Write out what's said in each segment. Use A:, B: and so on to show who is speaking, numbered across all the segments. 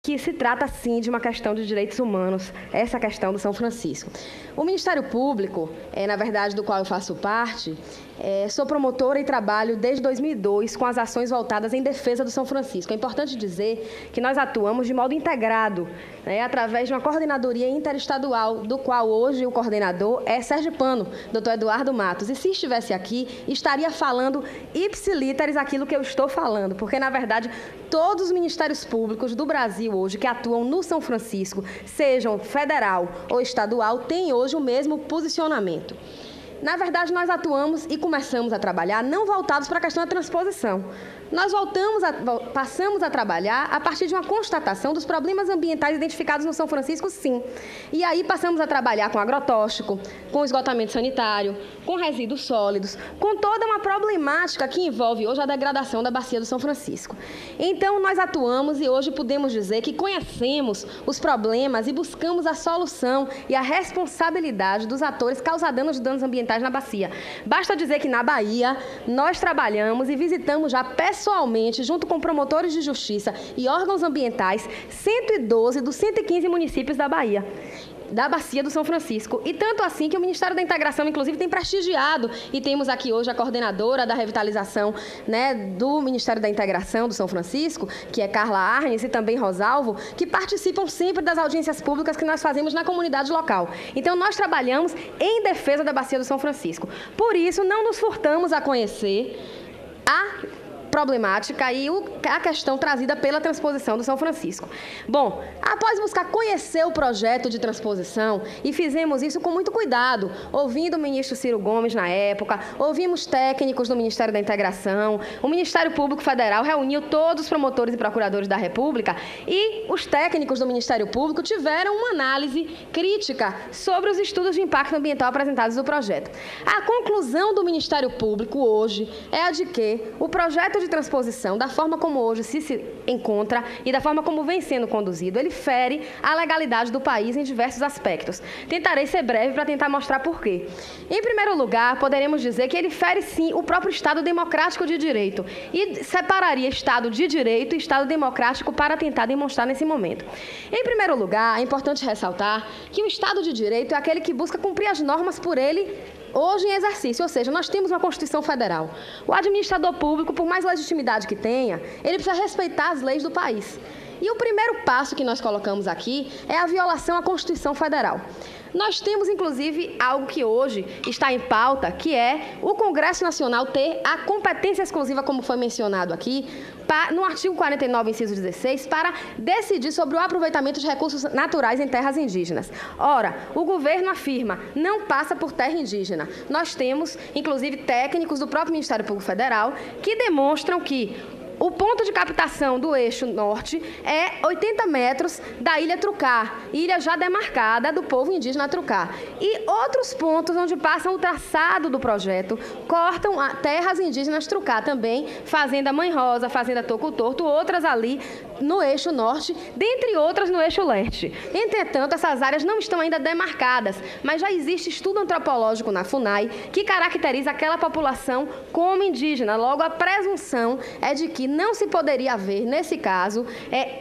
A: que se trata, sim, de uma questão de direitos humanos, essa questão do São Francisco. O Ministério Público, na verdade, do qual eu faço parte, sou promotora e trabalho desde 2002 com as ações voltadas em defesa do São Francisco. É importante dizer que nós atuamos de modo integrado, através de uma coordenadoria interestadual, do qual hoje o coordenador é sergipano, Dr. Eduardo Matos. E se estivesse aqui, estaria falando ipsilíteres aquilo que eu estou falando, porque, na verdade, todos os ministérios públicos do Brasil hoje que atuam no São Francisco, sejam federal ou estadual, têm hoje o mesmo posicionamento. Na verdade, nós atuamos e começamos a trabalhar não voltados para a questão da transposição. Nós passamos a trabalhar a partir de uma constatação dos problemas ambientais identificados no São Francisco, sim. E aí passamos a trabalhar com agrotóxico, com esgotamento sanitário, com resíduos sólidos, com toda uma problemática que envolve hoje a degradação da bacia do São Francisco. Então, nós atuamos e hoje podemos dizer que conhecemos os problemas e buscamos a solução e a responsabilidade dos atores causadores de danos ambientais na bacia. Basta dizer que na Bahia nós trabalhamos e visitamos já pessoalmente, junto com promotores de justiça e órgãos ambientais, 112 dos 115 municípios da Bahia, da bacia do São Francisco. E tanto assim que o Ministério da Integração, inclusive, tem prestigiado, e temos aqui hoje a coordenadora da revitalização, do Ministério da Integração do São Francisco, que é Carla Arnes, e também Rosalvo, que participam sempre das audiências públicas que nós fazemos na comunidade local. Então, nós trabalhamos em defesa da bacia do São Francisco. Por isso, não nos furtamos a conhecer a problemática e a questão trazida pela transposição do São Francisco. Bom, após buscar conhecer o projeto de transposição, e fizemos isso com muito cuidado, ouvindo o ministro Ciro Gomes na época, ouvimos técnicos do Ministério da Integração, o Ministério Público Federal reuniu todos os promotores e procuradores da República e os técnicos do Ministério Público tiveram uma análise crítica sobre os estudos de impacto ambiental apresentados no projeto. A conclusão do Ministério Público hoje é a de que o projeto de transposição, da forma como hoje se encontra e da forma como vem sendo conduzido, ele fere a legalidade do país em diversos aspectos. Tentarei ser breve para tentar mostrar por quê. Em primeiro lugar, poderemos dizer que ele fere, sim, o próprio Estado democrático de direito e separaria Estado de direito e Estado democrático para tentar demonstrar nesse momento. Em primeiro lugar, é importante ressaltar que o Estado de direito é aquele que busca cumprir as normas por ele hoje em exercício, ou seja, nós temos uma Constituição Federal. O administrador público, por mais legitimidade que tenha, ele precisa respeitar as leis do país. E o primeiro passo que nós colocamos aqui é a violação à Constituição Federal. Nós temos, inclusive, algo que hoje está em pauta, que é o Congresso Nacional ter a competência exclusiva, como foi mencionado aqui, no artigo 49, inciso 16, para decidir sobre o aproveitamento de recursos naturais em terras indígenas. Ora, o governo afirma, não passa por terra indígena. Nós temos, inclusive, técnicos do próprio Ministério Público Federal que demonstram que o ponto de captação do eixo norte é 80 metros da Ilha Trucá, ilha já demarcada do povo indígena Trucá. E outros pontos onde passam o traçado do projeto cortam terras indígenas Trucá também, Fazenda Mãe Rosa, Fazenda Toco Torto, outras ali no eixo norte, dentre outras no eixo leste. Entretanto, essas áreas não estão ainda demarcadas, mas já existe estudo antropológico na FUNAI que caracteriza aquela população como indígena. Logo, a presunção é de que não se poderia haver, nesse caso,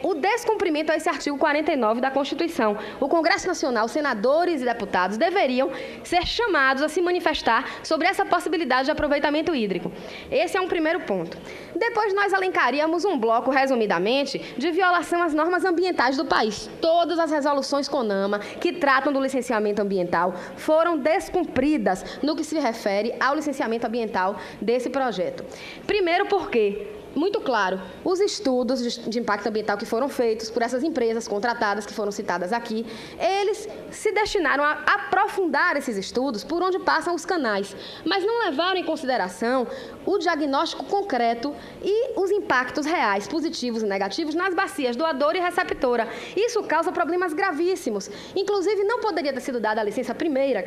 A: o descumprimento a esse artigo 49 da Constituição. O Congresso Nacional, senadores e deputados deveriam ser chamados a se manifestar sobre essa possibilidade de aproveitamento hídrico. Esse é um primeiro ponto. Depois nós elencaríamos um bloco, resumidamente, de violação às normas ambientais do país. Todas as resoluções CONAMA que tratam do licenciamento ambiental foram descumpridas no que se refere ao licenciamento ambiental desse projeto. Primeiro porque, muito claro, os estudos de impacto ambiental que foram feitos por essas empresas contratadas que foram citadas aqui, eles se destinaram a aprofundar esses estudos por onde passam os canais, mas não levaram em consideração o diagnóstico concreto e os impactos reais, positivos e negativos, nas bacias doadora e receptora. Isso causa problemas gravíssimos. Inclusive, não poderia ter sido dada a licença primeira,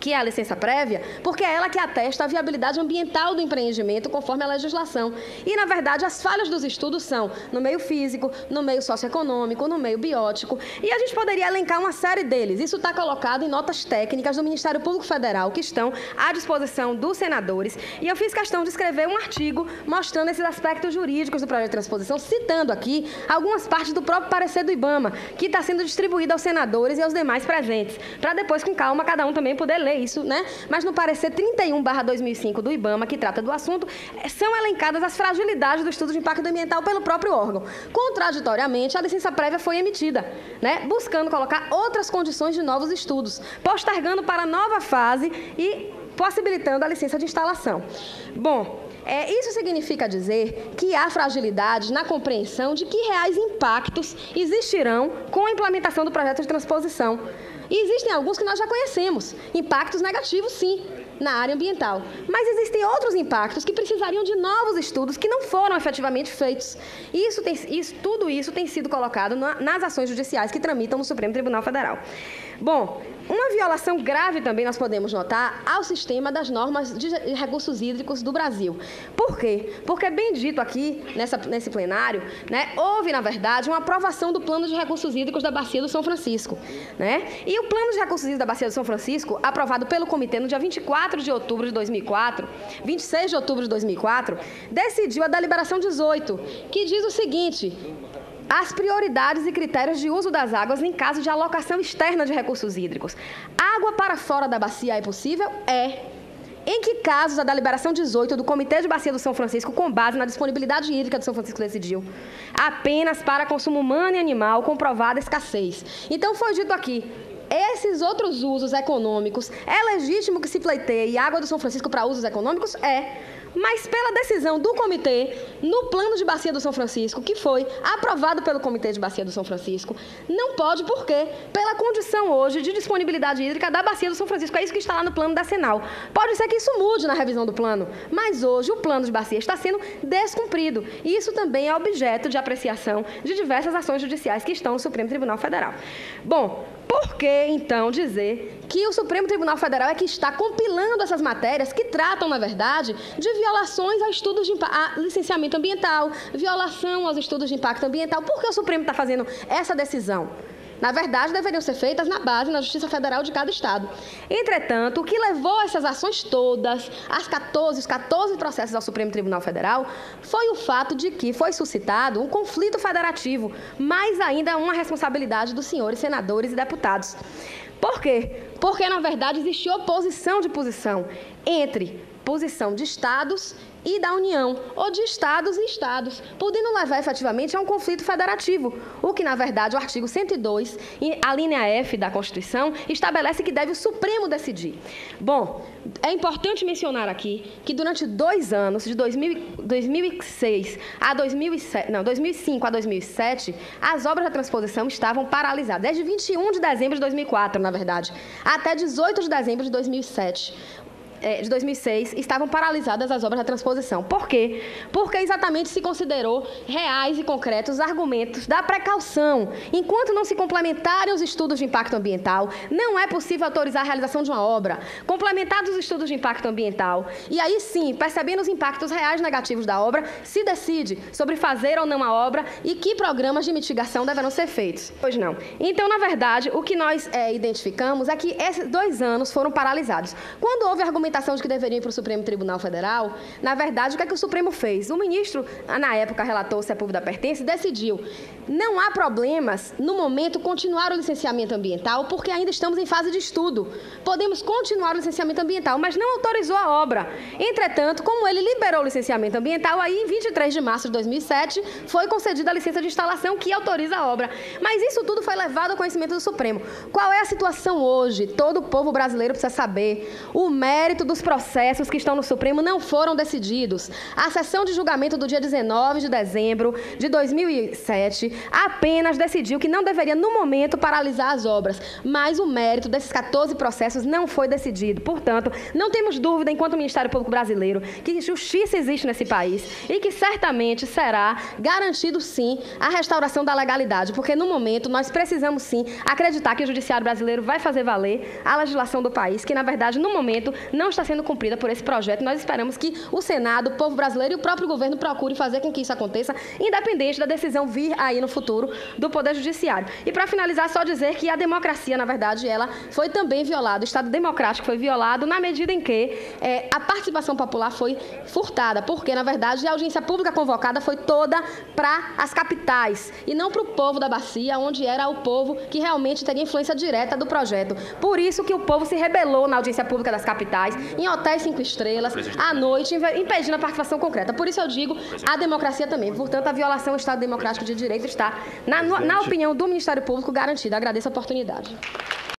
A: que é a licença prévia, porque é ela que atesta a viabilidade ambiental do empreendimento conforme a legislação. E, na verdade, as falhas dos estudos são no meio físico, no meio socioeconômico, no meio biótico, e a gente poderia elencar uma série deles. Isso está colocado em notas técnicas do Ministério Público Federal, que estão à disposição dos senadores, e eu fiz questão de escrever um artigo mostrando esses aspectos jurídicos do projeto de transposição, citando aqui algumas partes do próprio parecer do IBAMA, que está sendo distribuído aos senadores e aos demais presentes, para depois, com calma, cada um também poder ler isso, né? Mas no parecer 31/2005 do IBAMA, que trata do assunto, são elencadas as fragilidades do estudo de impacto ambiental pelo próprio órgão. Contraditoriamente, a licença prévia foi emitida, né? Buscando colocar outras condições de novos estudos, postergando para a nova fase e possibilitando a licença de instalação. Bom, isso significa dizer que há fragilidades na compreensão de que reais impactos existirão com a implementação do projeto de transposição. E existem alguns que nós já conhecemos, impactos negativos, sim, na área ambiental. Mas existem outros impactos que precisariam de novos estudos que não foram efetivamente feitos. Tudo isso tem sido colocado nas ações judiciais que tramitam no Supremo Tribunal Federal. Bom, uma violação grave também nós podemos notar ao sistema das normas de recursos hídricos do Brasil. Por quê? Porque, bem dito aqui, nesse plenário, né, houve, na verdade, uma aprovação do Plano de Recursos Hídricos da Bacia do São Francisco, né? E o Plano de Recursos Hídricos da Bacia do São Francisco, aprovado pelo Comitê no dia 24 de outubro de 2004, 26 de outubro de 2004, decidiu a deliberação 18, que diz o seguinte: as prioridades e critérios de uso das águas em caso de alocação externa de recursos hídricos. Água para fora da bacia é possível? É. Em que casos a deliberação 18 do Comitê de Bacia do São Francisco, com base na disponibilidade hídrica do São Francisco, decidiu? Apenas para consumo humano e animal, comprovada escassez. Então, foi dito aqui, esses outros usos econômicos, é legítimo que se pleiteie água do São Francisco para usos econômicos? É. Mas pela decisão do comitê, no Plano de Bacia do São Francisco, que foi aprovado pelo Comitê de Bacia do São Francisco, não pode, por quê? Pela condição hoje de disponibilidade hídrica da Bacia do São Francisco. É isso que está lá no plano da Cenal. Pode ser que isso mude na revisão do plano, mas hoje o plano de bacia está sendo descumprido. E isso também é objeto de apreciação de diversas ações judiciais que estão no Supremo Tribunal Federal. Bom, por que, então, dizer que o Supremo Tribunal Federal é que está compilando essas matérias que tratam, na verdade, de violações a estudos de licenciamento ambiental, violação aos estudos de impacto ambiental? Por que o Supremo está fazendo essa decisão? Na verdade, deveriam ser feitas na base, na Justiça Federal de cada Estado. Entretanto, o que levou essas ações todas, os 14 processos ao Supremo Tribunal Federal, foi o fato de que foi suscitado um conflito federativo, mais ainda uma responsabilidade dos senhores senadores e deputados. Por quê? Porque, na verdade, existe oposição de posição entre posição de Estados e da União, ou de Estados e Estados, podendo levar efetivamente a um conflito federativo, o que, na verdade, o artigo 102, a linha F da Constituição, estabelece que deve o Supremo decidir. Bom, é importante mencionar aqui que durante 2 anos, de 2005 a 2007, as obras da transposição estavam paralisadas, desde 21 de dezembro de 2004, na verdade, até 18 de dezembro de 2006, estavam paralisadas as obras da transposição. Por quê? Porque exatamente se considerou reais e concretos os argumentos da precaução. Enquanto não se complementarem os estudos de impacto ambiental, não é possível autorizar a realização de uma obra. Complementados os estudos de impacto ambiental, e aí sim, percebendo os impactos reais negativos da obra, se decide sobre fazer ou não a obra e que programas de mitigação deverão ser feitos. Pois não. Então, na verdade, o que nós identificamos é que esses 2 anos foram paralisados. Quando houve argumentação de que deveriam ir para o Supremo Tribunal Federal, na verdade, o que é que o Supremo fez? O ministro, na época, relator Sepúlveda Pertence, decidiu: não há problemas, no momento, continuar o licenciamento ambiental, porque ainda estamos em fase de estudo. Podemos continuar o licenciamento ambiental, mas não autorizou a obra. Entretanto, como ele liberou o licenciamento ambiental, aí, em 23 de março de 2007, foi concedida a licença de instalação que autoriza a obra. Mas isso tudo foi levado ao conhecimento do Supremo. Qual é a situação hoje? Todo o povo brasileiro precisa saber o mérito mérito dos processos que estão no Supremo não foram decididos. A sessão de julgamento do dia 19 de dezembro de 2007 apenas decidiu que não deveria, no momento, paralisar as obras, mas o mérito desses 14 processos não foi decidido. Portanto, não temos dúvida, enquanto Ministério Público Brasileiro, que justiça existe nesse país e que certamente será garantido, sim, a restauração da legalidade, porque, no momento, nós precisamos, sim, acreditar que o Judiciário brasileiro vai fazer valer a legislação do país, que, na verdade, no momento, não está sendo cumprida por esse projeto. Nós esperamos que o Senado, o povo brasileiro e o próprio governo procurem fazer com que isso aconteça, independente da decisão vir aí no futuro do Poder Judiciário. E, para finalizar, só dizer que a democracia, na verdade, ela foi também violada, o Estado democrático foi violado na medida em que a participação popular foi furtada, porque, na verdade, a audiência pública convocada foi toda para as capitais e não para o povo da bacia, onde era o povo que realmente teria influência direta do projeto. Por isso que o povo se rebelou na audiência pública das capitais, em hotéis 5 estrelas, à noite, impedindo a participação concreta. Por isso eu digo, a democracia também. Portanto, a violação ao Estado Democrático de Direito está, na opinião do Ministério Público, garantida. Agradeço a oportunidade.